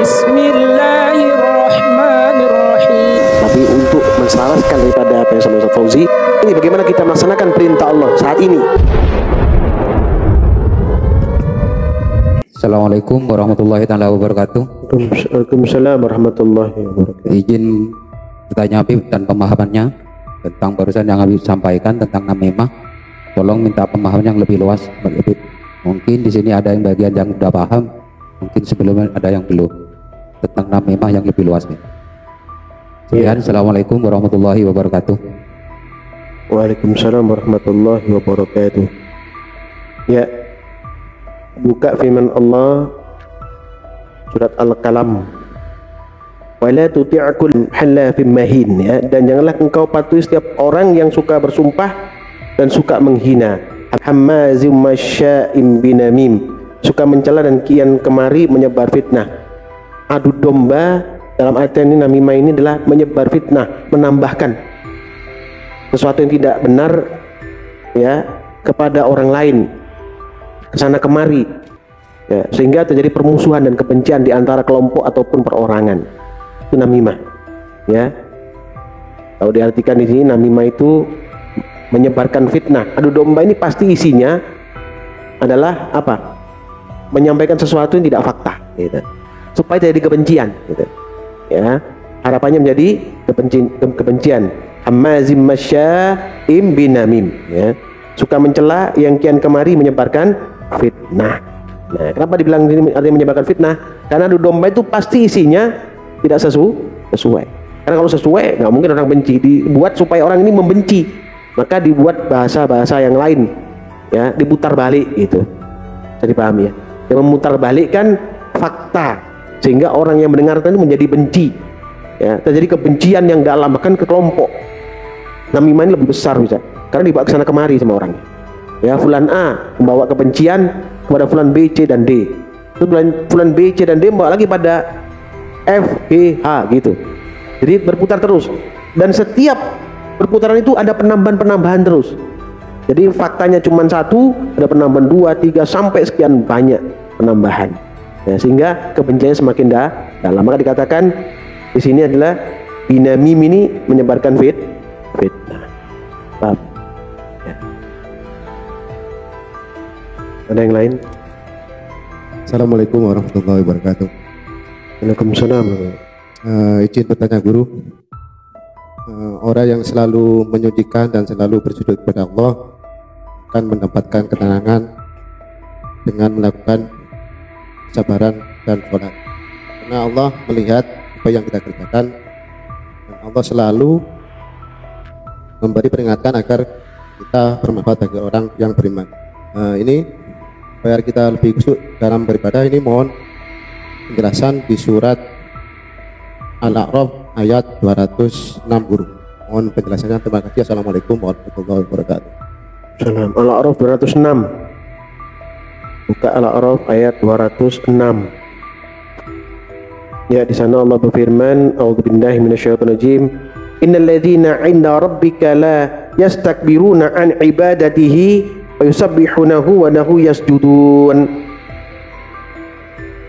Bismillahirrahmanirrahim. Tapi untuk menselaraskan daripada apa yang sama Ustaz Fauzi, ini bagaimana kita melaksanakan perintah Allah saat ini. Assalamualaikum warahmatullahi wabarakatuh. Waalaikumsalam warahmatullahi wabarakatuh. Izin bertanya Habib dan pemahamannya tentang barusan yang Habib sampaikan tentang namimah. Tolong minta pemahaman yang lebih luas Habib. Mungkin di sini ada yang bagian yang sudah paham, mungkin sebelumnya ada yang belum tentang namimah yang lebih luas nih. Sekian, Assalamualaikum warahmatullahi wabarakatuh. Waalaikumsalam warahmatullahi wabarakatuh. Ya, buka firman Allah surat Al-Qalam, wala tuti'kul halafim mahin, ya, dan janganlah engkau patuhi setiap orang yang suka bersumpah dan suka menghina, hammazim masya'im binamim, suka mencela dan kian kemari menyebar fitnah. Adu domba dalam ayat ini, namimah ini adalah menyebar fitnah, menambahkan sesuatu yang tidak benar, ya, kepada orang lain, kesana kemari, ya, sehingga terjadi permusuhan dan kebencian di antara kelompok ataupun perorangan. Itu namimah, ya. Kalau diartikan di sini, namimah itu menyebarkan fitnah. Adu domba ini pasti isinya adalah apa? Menyampaikan sesuatu yang tidak fakta, gitu, supaya terjadi kebencian, gitu. Ya, harapannya menjadi kebencian. Hammazim masya'im binamim, ya, suka mencela yang kian kemari menyebarkan fitnah. Nah, kenapa dibilang ini artinya menyebarkan fitnah? Karena adu domba itu pasti isinya tidak sesuai. Karena kalau sesuai, nggak mungkin orang benci. Dibuat supaya orang ini membenci, maka dibuat bahasa-bahasa yang lain, ya, diputar balik, gitu. Jadi paham, ya? Yang memutar balik kan fakta, sehingga orang yang mendengarkan itu menjadi benci, ya, terjadi kebencian yang dalam, bahkan ke kelompok. Namimah ini lebih besar bisa, karena dibawa ke sana kemari sama orang, ya. Fulan A membawa kebencian kepada fulan B, C, dan D. Itu fulan B, C, dan D membawa lagi pada F, G, H, gitu. Jadi berputar terus, dan setiap perputaran itu ada penambahan terus. Jadi faktanya cuma satu, ada penambahan 2, 3, sampai sekian banyak penambahan. Ya, sehingga kebenciannya semakin dalam. Maka dikatakan di sini adalah binamim, ini menyebarkan fitnah. Paham? Ya. Ada yang lain? Assalamualaikum warahmatullahi wabarakatuh. Waalaikumsalam. Izin bertanya guru, orang yang selalu menyucikan dan selalu bersujud kepada Allah akan mendapatkan ketenangan dengan melakukan kesabaran dan sholat, karena Allah melihat apa yang kita kerjakan, dan Allah selalu memberi peringatan agar kita bermanfaat bagi orang yang beriman. Ini biar kita lebih khusyuk dalam beribadah, ini mohon penjelasan di surat Al-A'raf ayat 206 guru. Mohon penjelasannya, terima kasih. Assalamualaikum warahmatullahi wabarakatuh. Salam. Al-A'raf 206. Buka Al-A'raf ayat 206. Ya, di sana Allah berfirman, a'udzubillahi minasyaitonirrajim, innal ladzina 'inda rabbika la yastakbiruna an ibadatihi wa yusabbihunahu wa lahu yasjudun.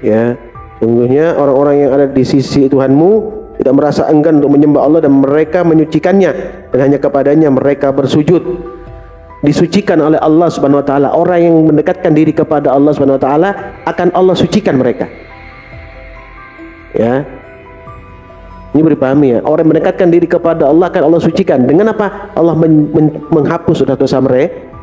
Ya, sungguhnya orang-orang yang ada di sisi Tuhanmu tidak merasa enggan untuk menyembah Allah dan mereka menyucikannya, dan hanya kepadanya mereka bersujud. Disucikan oleh Allah Subhanahu wa taala. Orang yang mendekatkan diri kepada Allah Subhanahu wa taala akan Allah sucikan mereka. Ya. Ini dipahami, ya. Orang yang mendekatkan diri kepada Allah akan Allah sucikan. Dengan apa? Allah menghapus dosa-dosa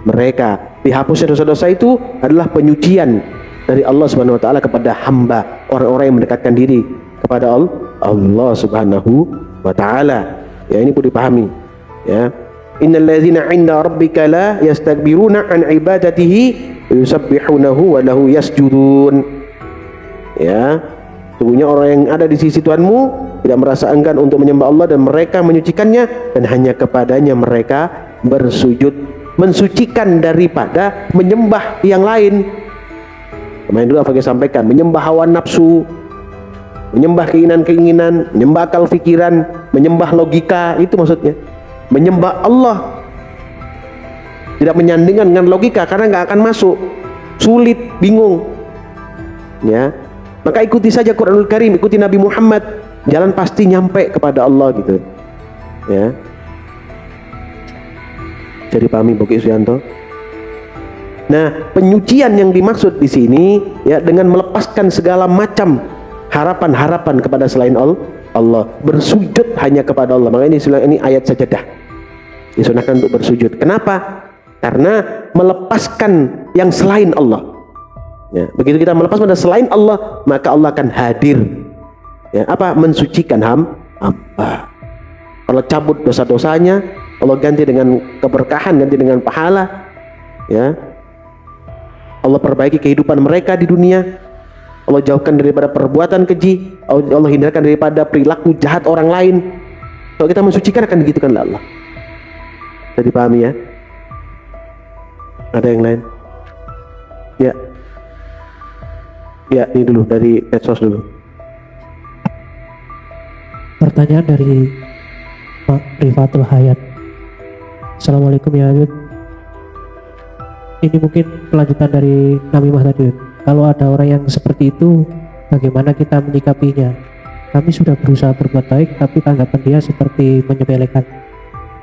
mereka. Dihapusnya dosa-dosa itu adalah penyucian dari Allah Subhanahu wa taala kepada hamba, orang-orang yang mendekatkan diri kepada Allah Subhanahu wa taala. Ya, ini perlu dipahami, ya. Innal ladzina 'inda rabbika la yastakbiruna an ibadatihi wa yusabbihunahu wa lahu yasjudun. Ya, sungguhnya orang yang ada di sisi Tuhanmu tidak merasa enggan untuk menyembah Allah dan mereka menyucikannya, dan hanya kepadanya mereka bersujud, mensucikan daripada menyembah yang lain. Kemarin dulu saya sampaikan, menyembah hawa nafsu, menyembah keinginan-keinginan, menyembah akal pikiran, menyembah logika, itu maksudnya. Menyembah Allah tidak menyandingkan dengan logika, karena nggak akan masuk, sulit, bingung, ya. Maka ikuti saja Quranul Karim, ikuti Nabi Muhammad, jalan pasti nyampe kepada Allah gitu. Ya. Jadi pahami Boki Suyanto. Nah, penyucian yang dimaksud di sini ya dengan melepaskan segala macam harapan-harapan kepada selain Allah, bersujud hanya kepada Allah. Makanya ini ayat sajadah. Disunahkan untuk bersujud. Kenapa? Karena melepaskan yang selain Allah. Ya, begitu kita melepas pada selain Allah, maka Allah akan hadir. Ya, apa? Mensucikan hamba. Allah cabut dosa-dosanya, Allah ganti dengan keberkahan, ganti dengan pahala. Ya, Allah perbaiki kehidupan mereka di dunia. Allah jauhkan daripada perbuatan keji. Allah hindarkan daripada perilaku jahat orang lain. Kalau kita mensucikan akan digitukan oleh Allah. Jadi pahami ya? Ada yang lain? Ya. Ya, ini dulu dari medsos dulu. Pertanyaan dari Pak Rifatul Hayat. Assalamualaikum ya Habib. Ini mungkin kelanjutan dari namimah tadi. Kalau ada orang yang seperti itu, bagaimana kita menyikapinya? Kami sudah berusaha berbuat baik, tapi tanggapan dia seperti menyepelekan.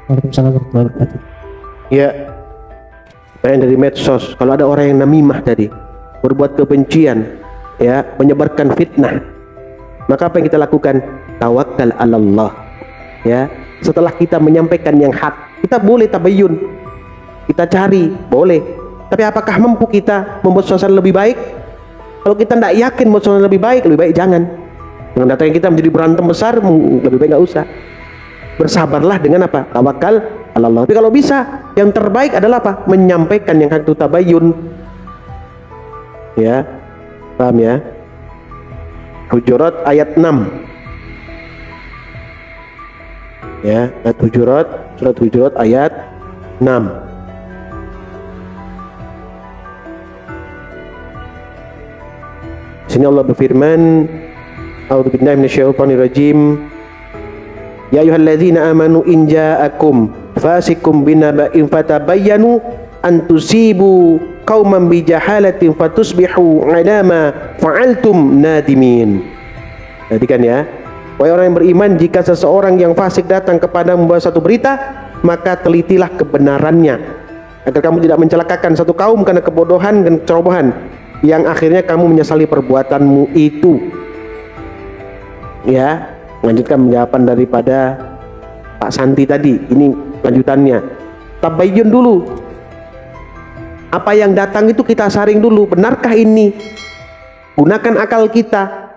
Waalaikumsalam warahmatullahi wabarakatuh. Ya, pertanyaan dari medsos. Kalau ada orang yang namimah tadi, berbuat kebencian, ya, menyebarkan fitnah, maka apa yang kita lakukan? Tawakkal 'ala Allah. Ya, setelah kita menyampaikan yang hak, kita boleh tabayyun, kita cari, boleh. Tapi apakah mampu kita membuat suasana lebih baik? Kalau kita tidak yakin membuat suasana lebih baik jangan. Dengan datangnya kita menjadi berantem besar, lebih baik nggak usah. Bersabarlah dengan apa? Tawakal 'ala Allah. Tapi kalau bisa, yang terbaik adalah apa? Menyampaikan yang hak itu tabayyun. Ya, paham ya? Hujurat ayat 6. Ya, ayat Hujurat, surat Hujurat ayat 6. Sini Allah berfirman, A'udzubillahi minasyaitonirrajim. Ya ayyuhalladzina amanu in ja'akum fasikum binaba'in fatabayyanu an tusibu qauman bijahalatin fatusbihu 'ala ma fa'altum nadimin. Perhatikan ya. Wahai orang yang beriman, jika seseorang yang fasik datang kepada membawa satu berita, maka telitilah kebenarannya, agar kamu tidak mencelakakan satu kaum karena kebodohan dan kecerobohan, yang akhirnya kamu menyesali perbuatanmu itu. Ya, melanjutkan jawaban daripada Pak Santi tadi. Ini lanjutannya. Tabayyun dulu. Apa yang datang itu kita saring dulu. Benarkah ini? Gunakan akal kita.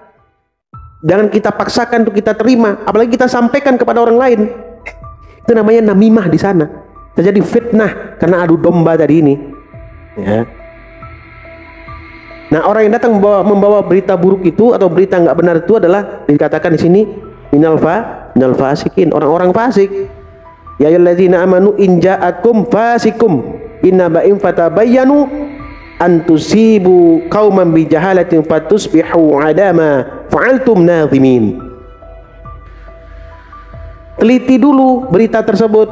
Jangan kita paksakan untuk kita terima, apalagi kita sampaikan kepada orang lain. Itu namanya namimah di sana. Terjadi fitnah karena adu domba tadi ini. Ya. Nah, orang yang datang membawa berita buruk itu atau berita nggak benar itu adalah dikatakan di sini minal fasikin, orang-orang fasik. Ya ayyuhalladzina amanu in ja'akum fasikum binaba'in fatabayyanu an tusibu qauman bijahalatin fatusbihu 'ala ma fa'altum nadhimin. Teliti dulu berita tersebut.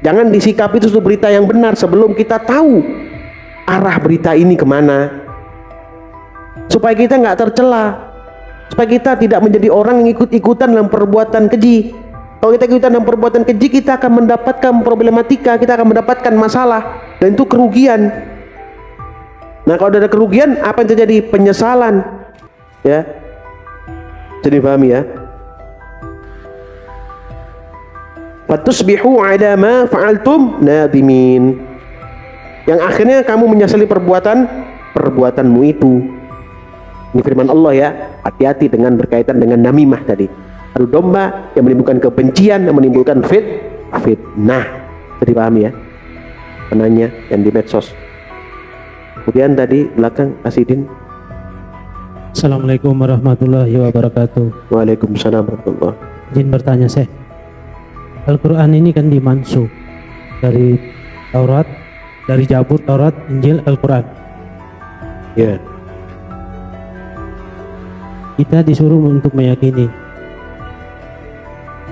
Jangan disikapi itu berita yang benar sebelum kita tahu arah berita ini kemana, supaya kita nggak tercela, supaya kita tidak menjadi orang yang ikut-ikutan dalam perbuatan keji. Kalau kita ikutan dalam perbuatan keji, kita akan mendapatkan problematika, kita akan mendapatkan masalah, dan itu kerugian. Nah, kalau ada kerugian, apa yang terjadi? Penyesalan. Ya, jadi pahami ya. Fatusbihu 'ala ma fa'altum nadimin, yang akhirnya kamu menyesali perbuatanmu itu. Ini firman Allah ya. Hati-hati dengan berkaitan dengan namimah tadi, adu domba yang menimbulkan kebencian, yang menimbulkan fitnah. Jadi pahami ya, penanya yang di medsos. Kemudian tadi belakang Asidin. Assalamualaikum warahmatullahi wabarakatuh. Waalaikumsalam warahmatullahi. Izin bertanya Syekh, Al-Quran ini kan dimansuh dari Taurat, dari Zabur, Taurat, Injil, Al-Quran. Ya. Kita disuruh untuk meyakini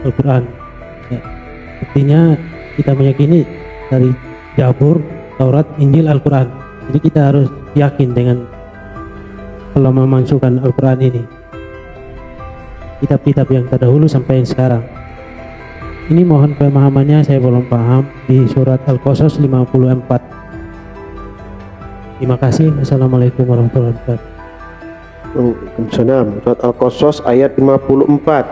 Al-Quran. Ya. Artinya kita meyakini dari Zabur, Taurat, Injil, Al-Quran. Jadi kita harus yakin dengan kalau memasukkan Al-Quran ini, kitab-kitab yang terdahulu sampai yang sekarang. Ini mohon pemahamannya, saya belum paham di surat Al-Qasas 54. Terima kasih. Assalamualaikum warahmatullahi wabarakatuh. Waalaikumsalam. Surat Al-Qasas ayat 54.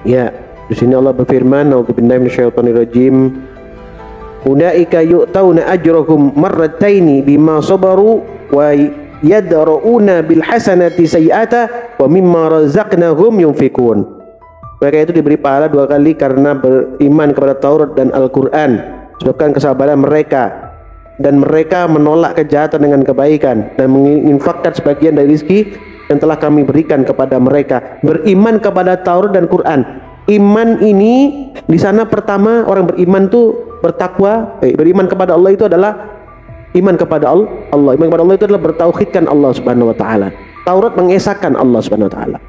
Ya, di sini Allah berfirman, "A'udzubillahi minasyaitonirrajim. Ulaika yu'tauna ajrahum marrataini bima sabaru wa yadra'una bil hasanati sayyi'ata wa mimma razaqnahum yunfikun." Mereka itu diberi pahala 2 kali karena beriman kepada Taurat dan Al-Quran, sebabkan kesabaran mereka, dan mereka menolak kejahatan dengan kebaikan dan menginfakkan sebagian dari rezeki yang telah kami berikan kepada mereka. Beriman kepada Taurat dan Quran. Iman ini di sana pertama, orang beriman tuh bertakwa. Beriman kepada Allah itu adalah iman kepada Allah. Iman kepada Allah itu adalah bertauhidkan Allah Subhanahu wa taala. Taurat mengesahkan Allah Subhanahu wa taala.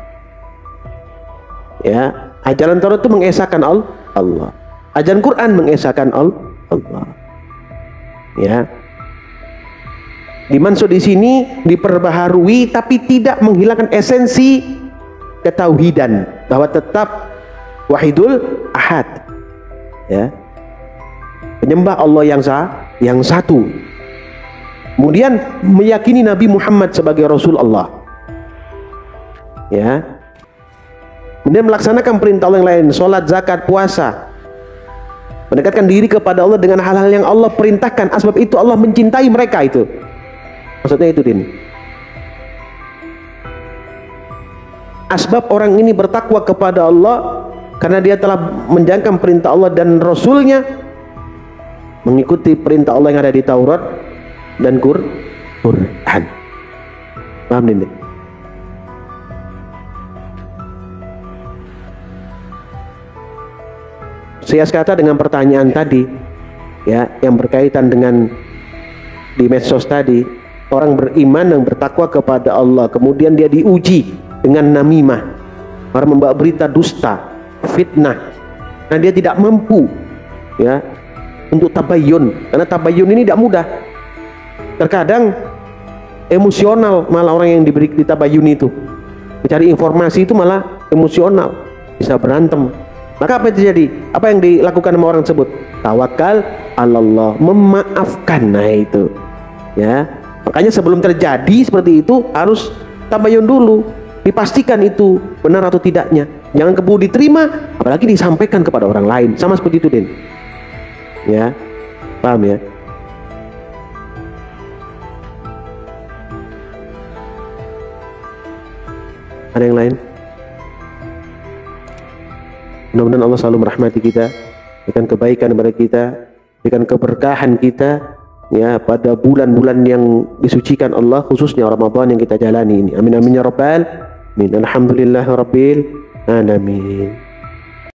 Ya, ajaran Taurat itu mengesahkan Allah. Ajaran Quran mengesahkan Allah. Ya. Dimaksud di sini diperbaharui tapi tidak menghilangkan esensi ketauhidan, bahwa tetap wahidul ahad. Ya. Penyembah Allah yang satu. Kemudian meyakini Nabi Muhammad sebagai Rasul Allah. Ya. Kemudian melaksanakan perintah Allah yang lain, sholat, zakat, puasa, mendekatkan diri kepada Allah dengan hal-hal yang Allah perintahkan. Sebab itu Allah mencintai mereka itu. Maksudnya itu, Din. Asbab orang ini bertakwa kepada Allah karena dia telah menjalankan perintah Allah dan Rasulnya, mengikuti perintah Allah yang ada di Taurat dan Quran. Paham, Din? Saya kata dengan pertanyaan tadi, ya, yang berkaitan dengan di medsos tadi, orang beriman yang bertakwa kepada Allah, kemudian dia diuji dengan namimah, orang membawa berita dusta, fitnah, dan dia tidak mampu, ya, untuk tabayyun, karena tabayyun ini tidak mudah. Terkadang emosional malah orang yang diberi tabayyun itu, mencari informasi itu malah emosional, bisa berantem. Maka apa yang terjadi? Apa yang dilakukan sama orang tersebut? Tawakal Allah, memaafkan. Nah itu, ya. Makanya sebelum terjadi seperti itu harus tabayun dulu, dipastikan itu benar atau tidaknya. Jangan keburu diterima, apalagi disampaikan kepada orang lain. Sama seperti itu, Din. Ya, paham ya? Ada yang lain? Mudah-mudahan Allah selalu merahmati kita, berikan kebaikan kepada kita, berikan keberkahan kita, ya, pada bulan-bulan yang disucikan Allah, khususnya Ramadan yang kita jalani ini. Amin amin ya rabbal alamin. Alhamdulillahirabbil alamin.